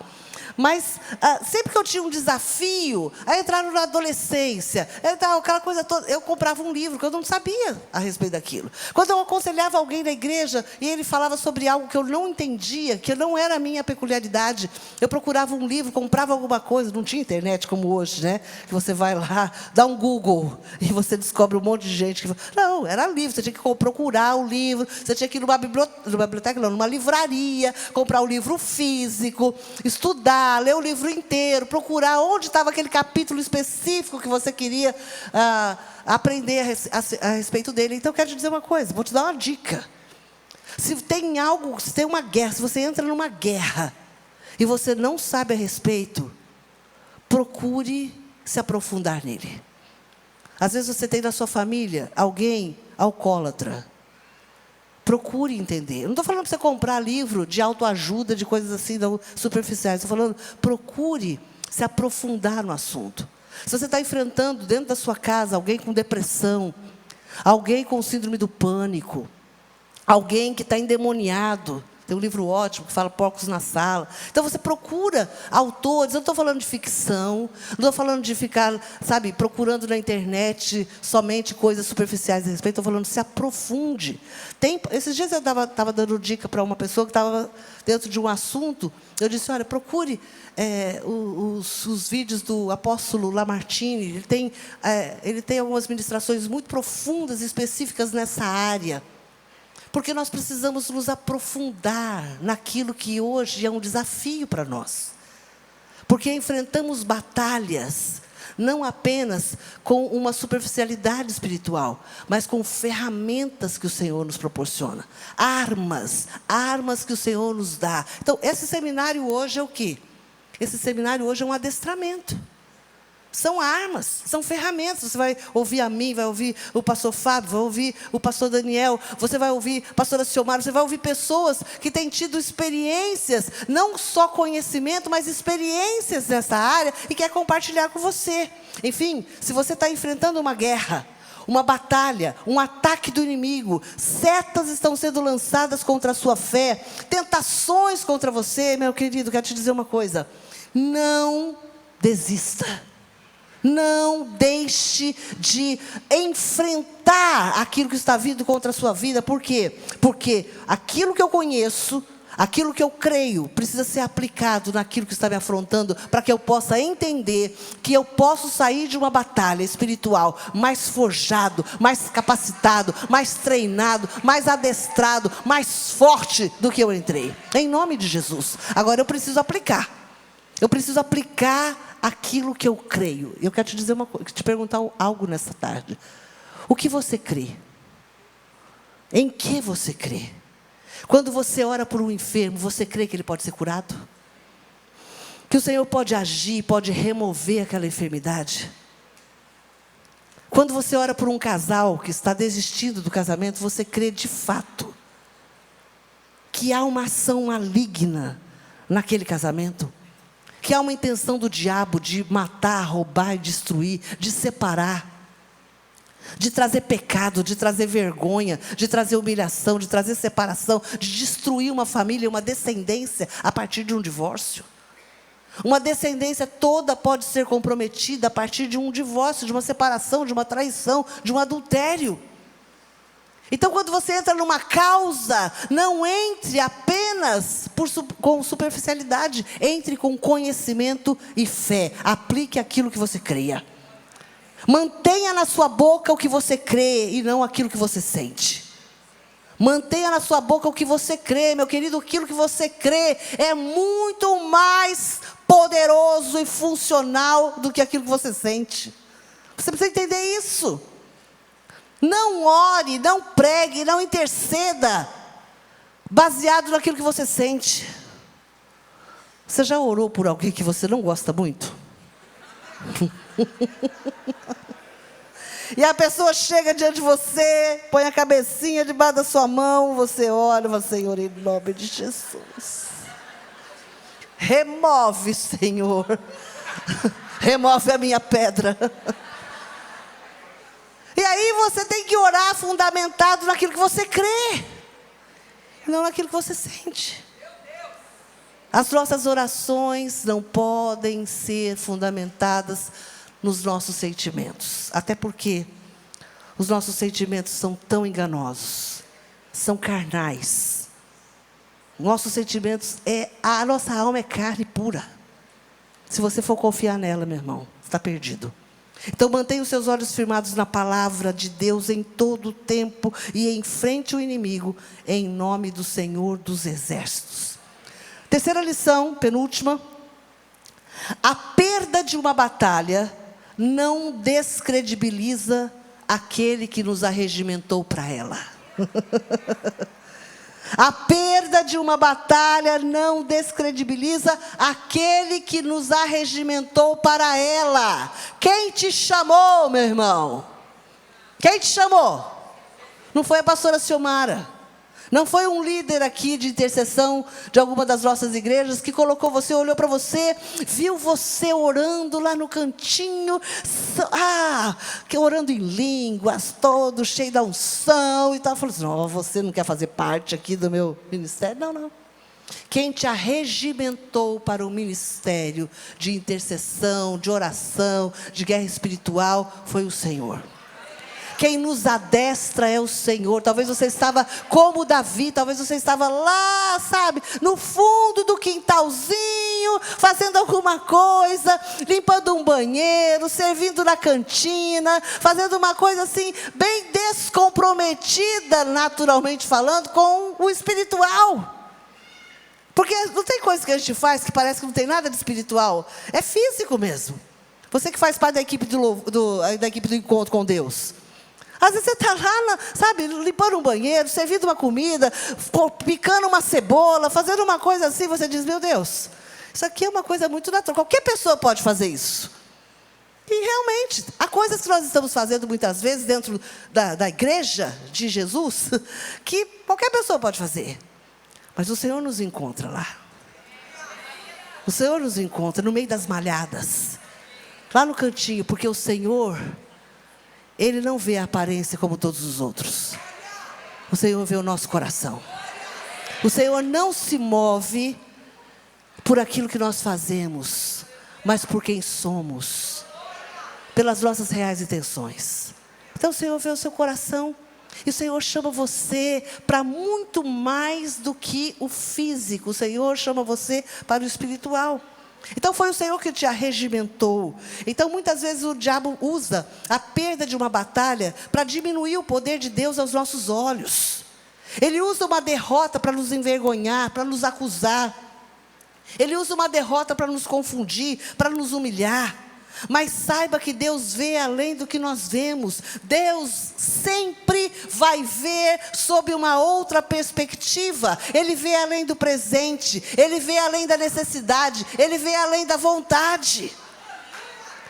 [SPEAKER 1] Mas sempre que eu tinha um desafio, aí entraram na adolescência, aquela coisa toda, eu comprava um livro, que eu não sabia a respeito daquilo. Quando eu aconselhava alguém na igreja, e ele falava sobre algo que eu não entendia, que não era a minha peculiaridade, eu procurava um livro, comprava alguma coisa, não tinha internet como hoje, né? Que você vai lá, dá um Google, e você descobre um monte de gente que... Não, era livro, você tinha que procurar o livro, você tinha que ir numa biblioteca, não, numa livraria, comprar o livro físico, estudar, ler o livro inteiro, procurar onde estava aquele capítulo específico que você queria aprender a respeito dele. Então, eu quero te dizer uma coisa, vou te dar uma dica. Se tem uma guerra, se você entra numa guerra e você não sabe a respeito, procure se aprofundar nele. Às vezes você tem na sua família alguém alcoólatra. Procure entender. Eu não estou falando para você comprar livro de autoajuda, de coisas assim não superficiais. Estou falando, procure se aprofundar no assunto. Se você está enfrentando dentro da sua casa alguém com depressão, alguém com síndrome do pânico, alguém que está endemoniado, tem um livro ótimo que fala Porcos na Sala. Então você procura autores, eu não estou falando de ficção, não estou falando de ficar, procurando na internet somente coisas superficiais a respeito, estou falando, se aprofunde. Esses dias eu estava dando dica para uma pessoa que estava dentro de um assunto, eu disse, olha, procure os vídeos do apóstolo Lamartine, ele tem algumas ministrações muito profundas e específicas nessa área. Porque nós precisamos nos aprofundar naquilo que hoje é um desafio para nós. Porque enfrentamos batalhas não apenas com uma superficialidade espiritual, mas com ferramentas que o Senhor nos proporciona. Armas que o Senhor nos dá. Então, esse seminário hoje é o quê? Esse seminário hoje é um adestramento. São armas, são ferramentas. Você vai ouvir a mim, vai ouvir o pastor Fábio, vai ouvir o pastor Daniel, você vai ouvir a pastora Ciomara, você vai ouvir pessoas que têm tido experiências, não só conhecimento, mas experiências nessa área e quer compartilhar com você. Enfim, se você está enfrentando uma guerra, uma batalha, um ataque do inimigo, setas estão sendo lançadas contra a sua fé, tentações contra você, meu querido, quero te dizer uma coisa: não desista. Não deixe de enfrentar aquilo que está vindo contra a sua vida. Por quê? Porque aquilo que eu conheço, aquilo que eu creio, precisa ser aplicado naquilo que está me afrontando, para que eu possa entender que eu posso sair de uma batalha espiritual mais forjado, mais capacitado, mais treinado, mais adestrado, mais forte do que eu entrei. Em nome de Jesus. Agora eu preciso aplicar. Eu preciso aplicar aquilo que eu creio. Eu quero te dizer uma coisa, te perguntar algo nessa tarde. O que você crê? Em que você crê? Quando você ora por um enfermo, você crê que ele pode ser curado? Que o Senhor pode agir, pode remover aquela enfermidade? Quando você ora por um casal que está desistindo do casamento, você crê de fato que há uma ação maligna naquele casamento? Que há uma intenção do diabo de matar, roubar e destruir, de separar, de trazer pecado, de trazer vergonha, de trazer humilhação, de trazer separação, de destruir uma família, uma descendência a partir de um divórcio. Uma descendência toda pode ser comprometida a partir de um divórcio, de uma separação, de uma traição, de um adultério. Então, quando você entra numa causa, não entre apenas com superficialidade, entre com conhecimento e fé. Aplique aquilo que você creia. Mantenha na sua boca o que você crê e não aquilo que você sente. Mantenha na sua boca o que você crê, meu querido. Aquilo que você crê é muito mais poderoso e funcional do que aquilo que você sente. Você precisa entender isso. Não ore, não pregue, não interceda baseado naquilo que você sente. Você já orou por alguém que você não gosta muito? E a pessoa chega diante de você, põe a cabecinha debaixo da sua mão, você ora e fala: Senhor, em nome de Jesus, remove, Senhor, remove a minha pedra. E aí você tem que orar fundamentado naquilo que você crê, não naquilo que você sente. As nossas orações não podem ser fundamentadas nos nossos sentimentos. Até porque os nossos sentimentos são tão enganosos, são carnais. Nossos sentimentos, a nossa alma é carne pura. Se você for confiar nela, meu irmão, está perdido. Então mantenha os seus olhos firmados na palavra de Deus em todo o tempo e enfrente o inimigo em nome do Senhor dos Exércitos. Terceira lição, penúltima: a perda de uma batalha não descredibiliza aquele que nos arregimentou para ela. A perda de uma batalha não descredibiliza aquele que nos arregimentou para ela. Quem te chamou, meu irmão? Quem te chamou? Não foi a pastora Ciomara. Não foi um líder aqui de intercessão de alguma das nossas igrejas que colocou você, olhou para você, viu você orando lá no cantinho, orando em línguas, todo cheio da unção e tal. Falou assim: não, você não quer fazer parte aqui do meu ministério? Não, não. Quem te arregimentou para o ministério de intercessão, de oração, de guerra espiritual, foi o Senhor. Quem nos adestra é o Senhor. Talvez você estava como Davi, talvez você estava lá, sabe, no fundo do quintalzinho, fazendo alguma coisa, limpando um banheiro, servindo na cantina, fazendo uma coisa assim, bem descomprometida, naturalmente falando, com o espiritual. Porque não tem coisa que a gente faz que parece que não tem nada de espiritual. É físico mesmo. Você que faz parte da equipe da equipe do encontro com Deus. Às vezes você está lá, sabe, limpando um banheiro, servindo uma comida, picando uma cebola, fazendo uma coisa assim, você diz, meu Deus, isso aqui é uma coisa muito natural. Qualquer pessoa pode fazer isso. E realmente, há coisas que nós estamos fazendo muitas vezes dentro da igreja de Jesus, que qualquer pessoa pode fazer. Mas o Senhor nos encontra lá. O Senhor nos encontra no meio das malhadas. Lá no cantinho, porque o Senhor, Ele não vê a aparência como todos os outros. O Senhor vê o nosso coração. O Senhor não se move por aquilo que nós fazemos, mas por quem somos. Pelas nossas reais intenções. Então o Senhor vê o seu coração. E o Senhor chama você para muito mais do que o físico. O Senhor chama você para o espiritual. Então foi o Senhor que te arregimentou. Então muitas vezes o diabo usa a perda de uma batalha para diminuir o poder de Deus aos nossos olhos. Ele usa uma derrota para nos envergonhar, para nos acusar. Ele usa uma derrota para nos confundir, para nos humilhar. Mas saiba que Deus vê além do que nós vemos. Deus sempre vai ver sob uma outra perspectiva. Ele vê além do presente. Ele vê além da necessidade. Ele vê além da vontade.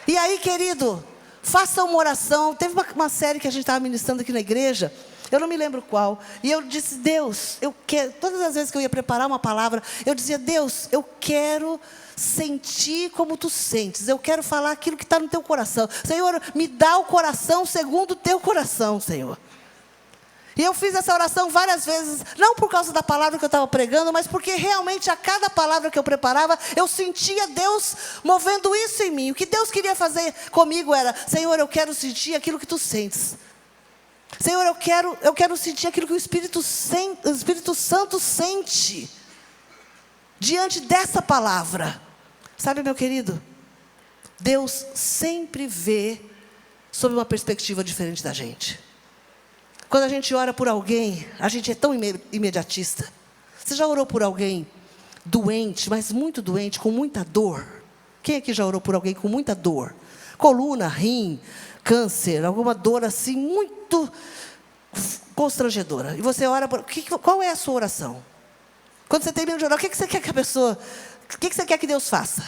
[SPEAKER 1] E aí, querido, faça uma oração. Teve uma série que a gente estava ministrando aqui na igreja. Eu não me lembro qual. E eu disse, Deus, eu quero. Todas as vezes que eu ia preparar uma palavra, eu dizia, Deus, eu quero sentir como tu sentes. Eu quero falar aquilo que está no teu coração. Senhor, me dá o coração segundo o teu coração, Senhor. E eu fiz essa oração várias vezes, não por causa da palavra que eu estava pregando, mas porque realmente a cada palavra que eu preparava, eu sentia Deus movendo isso em mim. O que Deus queria fazer comigo era, Senhor, eu quero sentir aquilo que tu sentes. Senhor, eu quero sentir aquilo que o Espírito Santo sente diante dessa palavra. Sabe, meu querido, Deus sempre vê sob uma perspectiva diferente da gente. Quando a gente ora por alguém, a gente é tão imediatista. Você já orou por alguém doente, mas muito doente, com muita dor? Quem aqui já orou por alguém com muita dor? Coluna, rim, câncer, alguma dor assim muito constrangedora. E você ora por... Qual é a sua oração? Quando você termina de orar, o que você quer que a pessoa... O que você quer que Deus faça?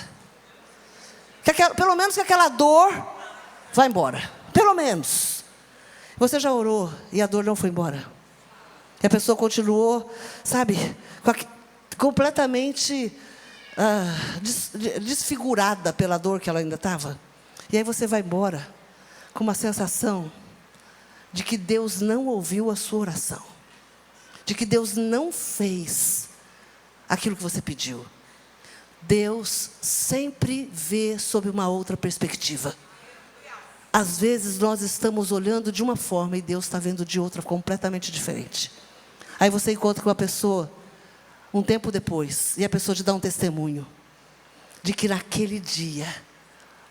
[SPEAKER 1] Pelo menos que aquela dor vá embora. Pelo menos. Você já orou e a dor não foi embora? E a pessoa continuou, sabe, completamente desfigurada pela dor que ela ainda estava. E aí você vai embora com uma sensação de que Deus não ouviu a sua oração. De que Deus não fez aquilo que você pediu. Deus sempre vê sob uma outra perspectiva. Às vezes nós estamos olhando de uma forma e Deus está vendo de outra, completamente diferente. Aí você encontra com uma pessoa, um tempo depois, e a pessoa te dá um testemunho de que naquele dia,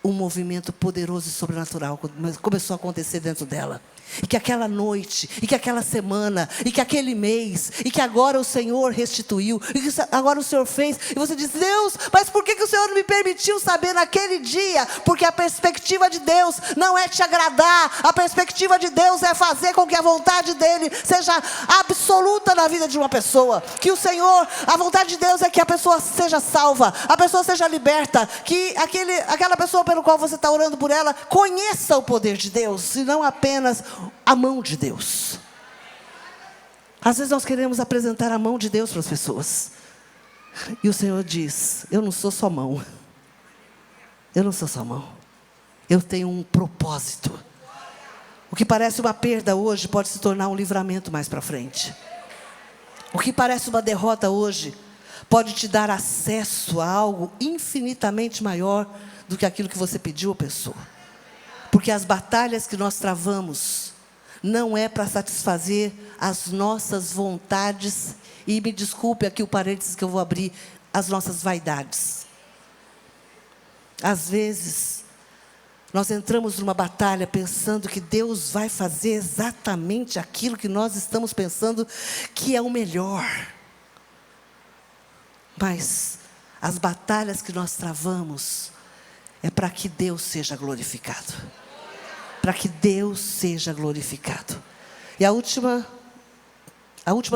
[SPEAKER 1] um movimento poderoso e sobrenatural começou a acontecer dentro dela. E que aquela noite, e que aquela semana, e que aquele mês, e que agora o Senhor restituiu, e que agora o Senhor fez. E você diz, Deus, mas por que o Senhor não me permitiu saber naquele dia? Porque a perspectiva de Deus não é te agradar. A perspectiva de Deus é fazer com que a vontade dEle seja absoluta na vida de uma pessoa. Que o Senhor, a vontade de Deus é que a pessoa seja salva, a pessoa seja liberta, que aquela pessoa pelo qual você está orando por ela, conheça o poder de Deus, e não apenas a mão de Deus. Às vezes nós queremos apresentar a mão de Deus para as pessoas. E o Senhor diz, eu não sou só mão. Eu não sou só mão. Eu tenho um propósito. O que parece uma perda hoje pode se tornar um livramento mais para frente. O que parece uma derrota hoje pode te dar acesso a algo infinitamente maior do que aquilo que você pediu à pessoa. Porque as batalhas que nós travamos não é para satisfazer as nossas vontades, e me desculpe aqui o parênteses que eu vou abrir, as nossas vaidades. Às vezes, nós entramos numa batalha pensando que Deus vai fazer exatamente aquilo que nós estamos pensando que é o melhor. Mas as batalhas que nós travamos, é para que Deus seja glorificado. Para que Deus seja glorificado. E a última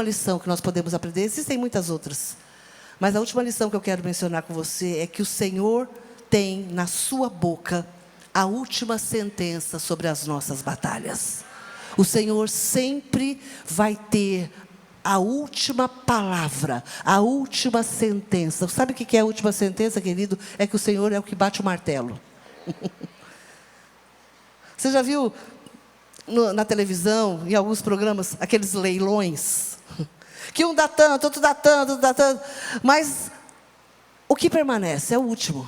[SPEAKER 1] lição que nós podemos aprender, existem muitas outras, mas a última lição que eu quero mencionar com você é que o Senhor tem na sua boca a última sentença sobre as nossas batalhas. O Senhor sempre vai ter a última palavra, a última sentença. Sabe o que é a última sentença, querido? É que o Senhor é o que bate o martelo. Você já viu na televisão, em alguns programas, aqueles leilões? Que um dá tanto, outro dá tanto, outro dá tanto. Mas o que permanece é o último.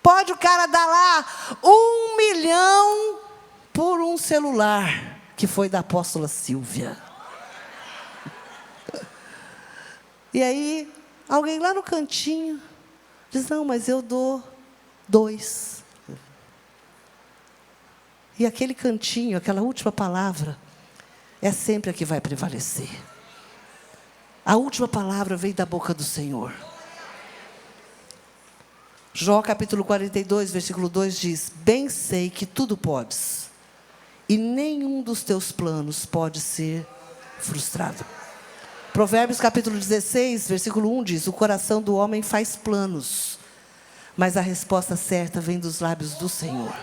[SPEAKER 1] Pode o cara dar lá 1 milhão por um celular, que foi da apóstola Silvia. E aí, alguém lá no cantinho diz, não, mas eu dou 2. E aquele cantinho, aquela última palavra, é sempre a que vai prevalecer. A última palavra vem da boca do Senhor. Jó capítulo 42, versículo 2 diz, bem sei que tudo podes, e nenhum dos teus planos pode ser frustrado. Provérbios capítulo 16, versículo 1 diz, o coração do homem faz planos, mas a resposta certa vem dos lábios do Senhor.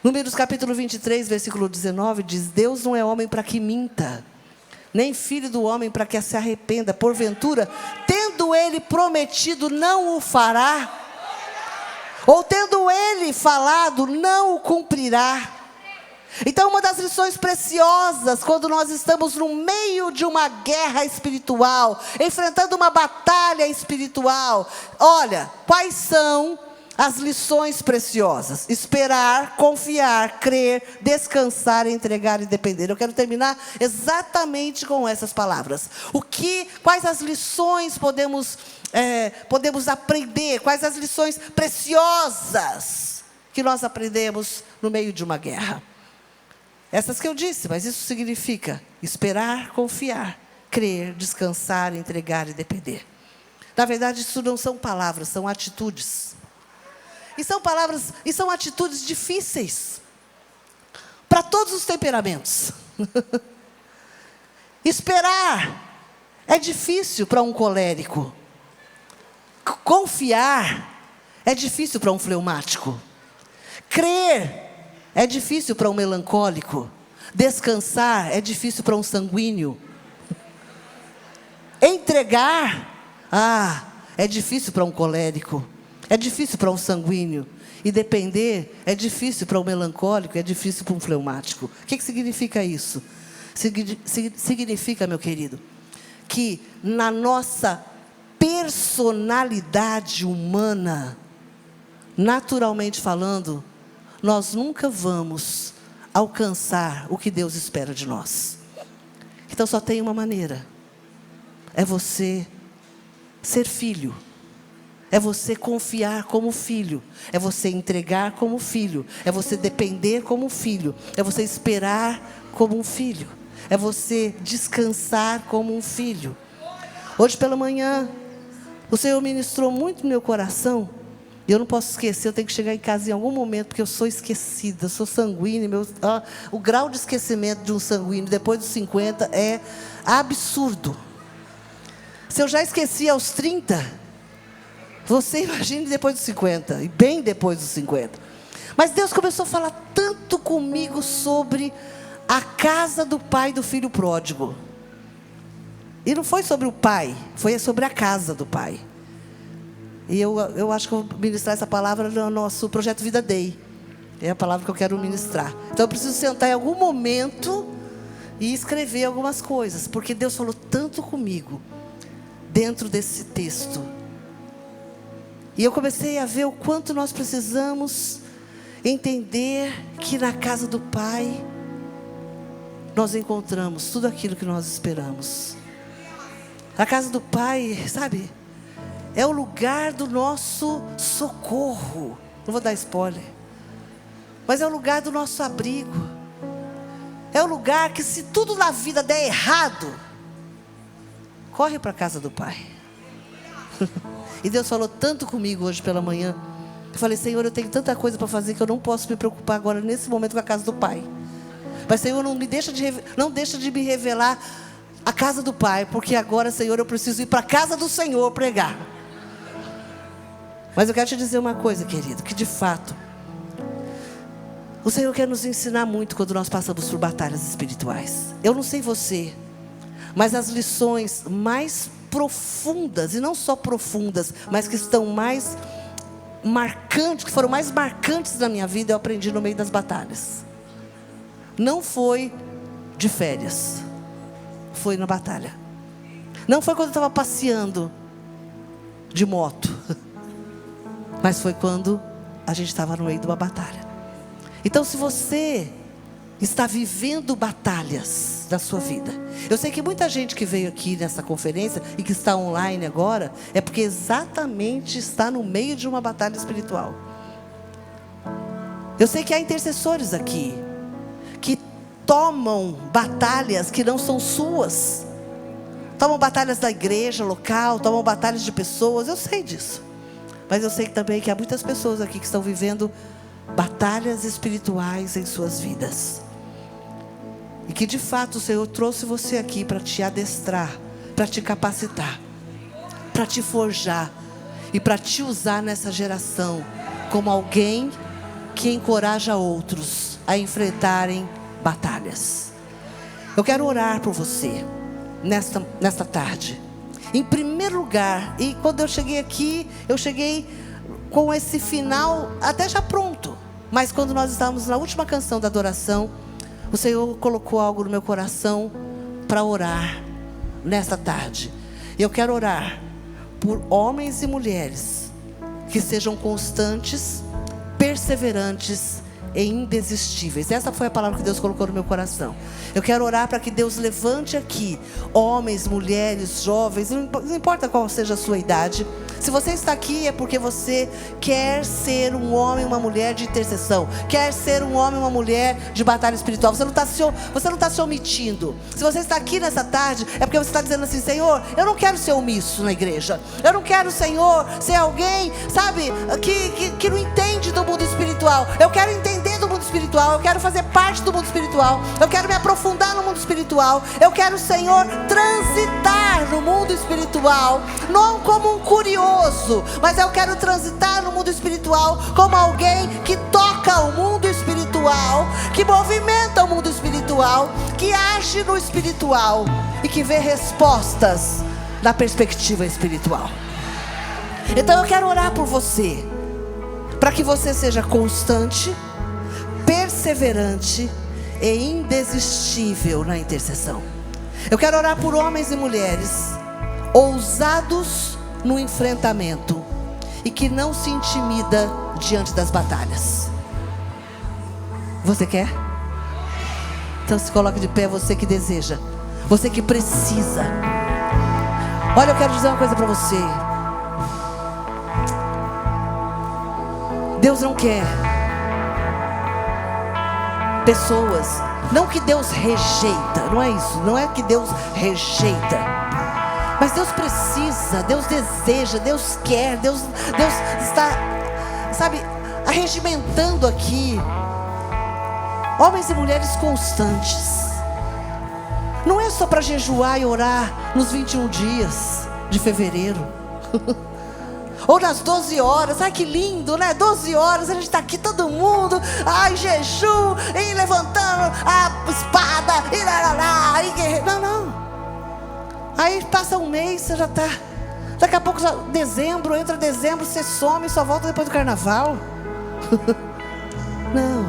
[SPEAKER 1] Números capítulo 23, versículo 19 diz, Deus não é homem para que minta, nem filho do homem para que se arrependa. Porventura, tendo ele prometido, não o fará? Ou tendo ele falado, não o cumprirá? Então, uma das lições preciosas, quando nós estamos no meio de uma guerra espiritual, enfrentando uma batalha espiritual, olha, quais são as lições preciosas? Esperar, confiar, crer, descansar, entregar e depender. Eu quero terminar exatamente com essas palavras. Quais as lições podemos aprender? Quais as lições preciosas que nós aprendemos no meio de uma guerra? Essas que eu disse, mas isso significa esperar, confiar, crer, descansar, entregar e depender. Na verdade, isso não são palavras, são atitudes. E são palavras, e são atitudes difíceis para todos os temperamentos. Esperar é difícil para um colérico. Confiar é difícil para um fleumático. Crer é difícil para um melancólico. Descansar é difícil para um sanguíneo. Entregar, é difícil para um colérico. É difícil para um sanguíneo. E depender é difícil para um melancólico, é difícil para um fleumático. O que significa isso? Significa, meu querido, que na nossa personalidade humana, naturalmente falando, nós nunca vamos alcançar o que Deus espera de nós. Então só tem uma maneira. É você ser filho. É você confiar como filho. É você entregar como filho. É você depender como filho. É você esperar como um filho. É você descansar como um filho. Hoje pela manhã, o Senhor ministrou muito no meu coração. E eu não posso esquecer, eu tenho que chegar em casa em algum momento, porque eu sou esquecida, eu sou sanguínea. O grau de esquecimento de um sanguíneo depois dos 50 é absurdo. Se eu já esqueci aos 30... você imagine depois dos 50, e bem depois dos 50. Mas Deus começou a falar tanto comigo sobre a casa do pai do filho pródigo. E não foi sobre o pai, foi sobre a casa do pai. E eu acho que eu vou ministrar essa palavra no nosso Projeto Vida Day. É a palavra que eu quero ministrar. Então eu preciso sentar em algum momento e escrever algumas coisas, porque Deus falou tanto comigo dentro desse texto. E eu comecei a ver o quanto nós precisamos entender que na casa do Pai nós encontramos tudo aquilo que nós esperamos. A casa do Pai, sabe, é o lugar do nosso socorro. Não vou dar spoiler, mas é o lugar do nosso abrigo. É o lugar que, se tudo na vida der errado, corre para a casa do Pai. E Deus falou tanto comigo hoje pela manhã. Eu falei: Senhor, eu tenho tanta coisa para fazer que eu não posso me preocupar agora nesse momento com a casa do Pai. Mas, Senhor, não deixa de me revelar a casa do Pai, porque agora, Senhor, eu preciso ir para a casa do Senhor pregar. Mas eu quero te dizer uma coisa, querido, que de fato o Senhor quer nos ensinar muito quando nós passamos por batalhas espirituais. Eu não sei você, mas as lições mais profundas, e não só profundas, mas que estão mais marcantes, que foram mais marcantes na minha vida, eu aprendi no meio das batalhas. Não foi de férias, foi na batalha. Não foi quando eu estava passeando de moto, mas foi quando a gente estava no meio de uma batalha. Então, se você está vivendo batalhas na sua vida, eu sei que muita gente que veio aqui nessa conferência e que está online agora, é porque exatamente está no meio de uma batalha espiritual. Eu sei que há intercessores aqui que tomam batalhas que não são suas, tomam batalhas da igreja local, tomam batalhas de pessoas. Eu sei disso, mas eu sei também que há muitas pessoas aqui que estão vivendo batalhas espirituais em suas vidas, e que de fato o Senhor trouxe você aqui para te adestrar, para te capacitar, para te forjar e para te usar nessa geração como alguém que encoraja outros a enfrentarem batalhas. Eu quero orar por você nesta tarde. Em primeiro lugar, e quando eu cheguei aqui, eu cheguei com esse final até já pronto, mas quando nós estávamos na última canção da adoração, o Senhor colocou algo no meu coração para orar nesta tarde. E eu quero orar por homens e mulheres que sejam constantes, perseverantes e indesistíveis. Essa foi a palavra que Deus colocou no meu coração. Eu quero orar para que Deus levante aqui homens, mulheres, jovens, não importa qual seja a sua idade. Se você está aqui é porque você quer ser um homem, uma mulher de intercessão, quer ser um homem, uma mulher de batalha espiritual. Você não está se omitindo. Se você está aqui nessa tarde é porque você está dizendo assim: Senhor, eu não quero ser omisso na igreja. Eu não quero, Senhor, ser alguém, sabe, que não entende do mundo espiritual. Eu quero entender do mundo espiritual. Eu quero fazer parte do mundo espiritual. Eu quero me aprofundar no mundo espiritual. Eu quero, Senhor, transitar no mundo espiritual, não como um curioso, mas eu quero transitar no mundo espiritual como alguém que toca o mundo espiritual, que movimenta o mundo espiritual, que age no espiritual e que vê respostas na perspectiva espiritual. Então eu quero orar por você, para que você seja constante, perseverante e indesistível na intercessão. Eu quero orar por homens e mulheres ousados no enfrentamento e que não se intimida diante das batalhas. Você quer? Então se coloque de pé, você que deseja, você que precisa. Olha, eu quero dizer uma coisa para você. Deus não quer pessoas, não que Deus rejeita, não é isso, não é que Deus rejeita, mas Deus precisa, Deus deseja, Deus quer, Deus está, sabe, arregimentando aqui homens e mulheres constantes. Não é só para jejuar e orar nos 21 dias de fevereiro ou nas 12 horas, ai que lindo, né? 12 horas, a gente está aqui todo mundo, ai, jejum, e levantando a espada, e lá, e guerreiro. Não. Aí passa um mês, você já está, daqui a pouco dezembro, entra dezembro, você some e só volta depois do carnaval. Não.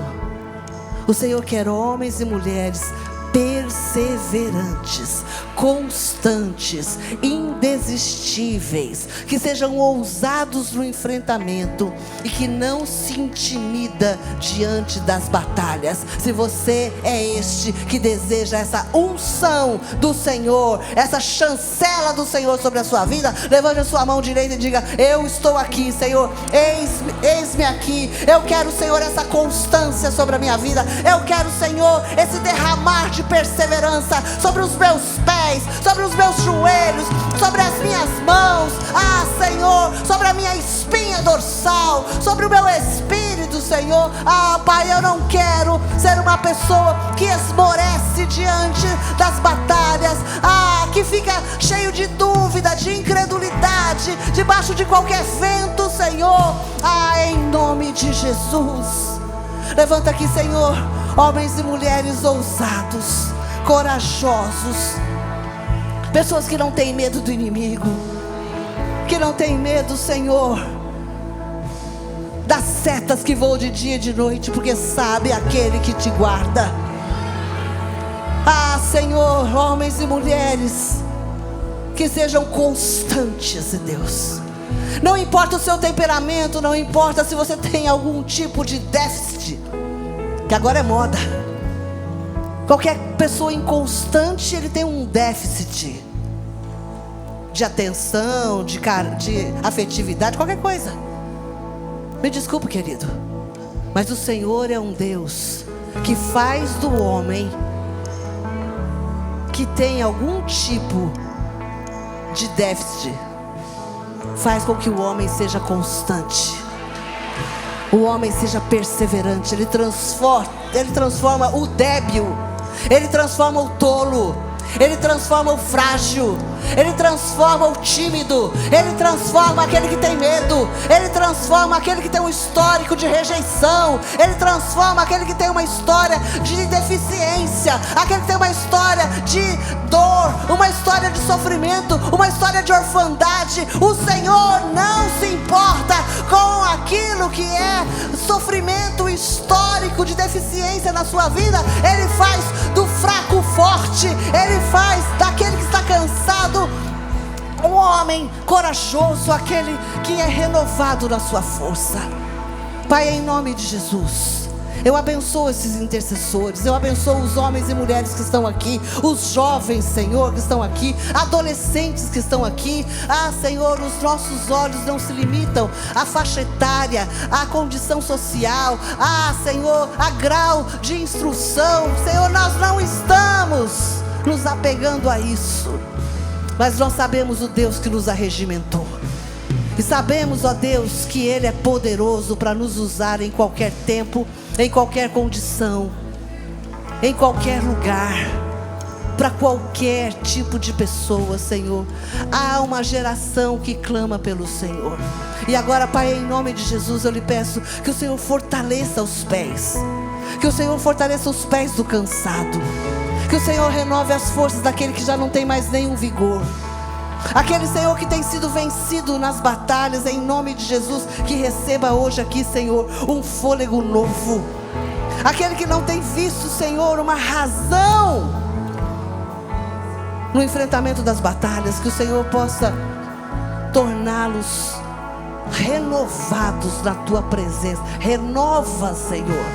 [SPEAKER 1] O Senhor quer homens e mulheres perseverantes, constantes, indesistíveis, que sejam ousados no enfrentamento e que não se intimida diante das batalhas. Se você é este que deseja essa unção do Senhor, essa chancela do Senhor sobre a sua vida, levante a sua mão direita e diga: eu estou aqui, Senhor, eis-me aqui. Eu quero, Senhor, essa constância sobre a minha vida. Eu quero, Senhor, esse derramar de perseverança sobre os meus pés, sobre os meus joelhos, sobre as minhas mãos. Ah, Senhor, minha espinha dorsal, sobre o meu espírito, Senhor. Ah, Pai, eu não quero ser uma pessoa que esmorece diante das batalhas, que fica cheio de dúvida, de incredulidade, debaixo de qualquer vento, Senhor. Em nome de Jesus, levanta aqui, Senhor, homens e mulheres ousados, corajosos, pessoas que não têm medo do inimigo, que não têm medo, Senhor, das setas que voam de dia e de noite, porque sabe aquele que te guarda. Senhor, homens e mulheres que sejam constantes em Deus. Não importa o seu temperamento, não importa se você tem algum tipo de déficit, que agora é moda. Qualquer pessoa inconstante, ele tem um déficit de atenção, de afetividade, qualquer coisa. Me desculpe, querido, mas o Senhor é um Deus que faz do homem que tem algum tipo de déficit, faz com que o homem seja constante, o homem seja perseverante. Ele transforma o débil, ele transforma o tolo, ele transforma o frágil, ele transforma o tímido, ele transforma aquele que tem medo, ele transforma aquele que tem um histórico de rejeição, ele transforma aquele que tem uma história de deficiência, aquele que tem uma história de dor, uma história de sofrimento, uma história de orfandade. O Senhor não se importa com aquilo que é sofrimento histórico de deficiência na sua vida. Ele faz do fraco forte, ele faz daquele que está cansado um homem corajoso, aquele que é renovado na sua força. Pai, em nome de Jesus, eu abençoo esses intercessores, eu abençoo os homens e mulheres que estão aqui, os jovens, Senhor, que estão aqui, adolescentes que estão aqui. Senhor, os nossos olhos não se limitam à faixa etária, à condição social, Senhor, a grau de instrução. Senhor, nós não estamos nos apegando a isso, mas nós sabemos o Deus que nos arregimentou, e sabemos, ó Deus, que Ele é poderoso para nos usar em qualquer tempo, em qualquer condição, em qualquer lugar, para qualquer tipo de pessoa, Senhor. Há uma geração que clama pelo Senhor. E agora, Pai, em nome de Jesus, eu lhe peço que o Senhor fortaleça os pés, que o Senhor fortaleça os pés do cansado, que o Senhor renove as forças daquele que já não tem mais nenhum vigor, aquele, Senhor, que tem sido vencido nas batalhas. Em nome de Jesus, que receba hoje aqui, Senhor, um fôlego novo. Aquele que não tem visto, Senhor, uma razão no enfrentamento das batalhas, que o Senhor possa torná-los renovados na Tua presença. Renova, Senhor,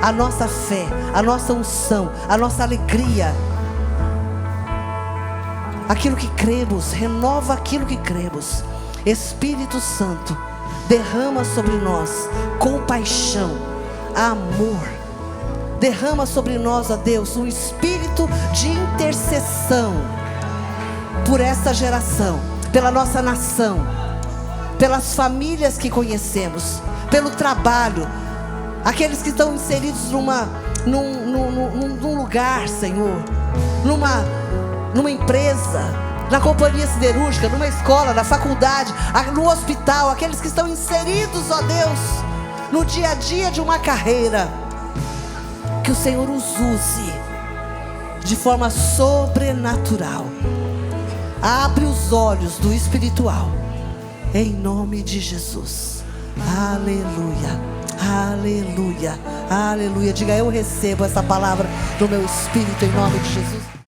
[SPEAKER 1] a nossa fé, a nossa unção, a nossa alegria, aquilo que cremos. Renova aquilo que cremos. Espírito Santo, derrama sobre nós compaixão, amor. Derrama sobre nós, ó Deus, um espírito de intercessão por essa geração, pela nossa nação, pelas famílias que conhecemos, pelo trabalho, aqueles que estão inseridos num lugar, Senhor, numa empresa, na companhia siderúrgica, numa escola, na faculdade, no hospital, aqueles que estão inseridos, ó Deus, no dia a dia de uma carreira. Que o Senhor os use de forma sobrenatural. Abre os olhos do espiritual, em nome de Jesus. Aleluia, aleluia, aleluia. Diga: eu recebo essa palavra no meu espírito, em nome de Jesus.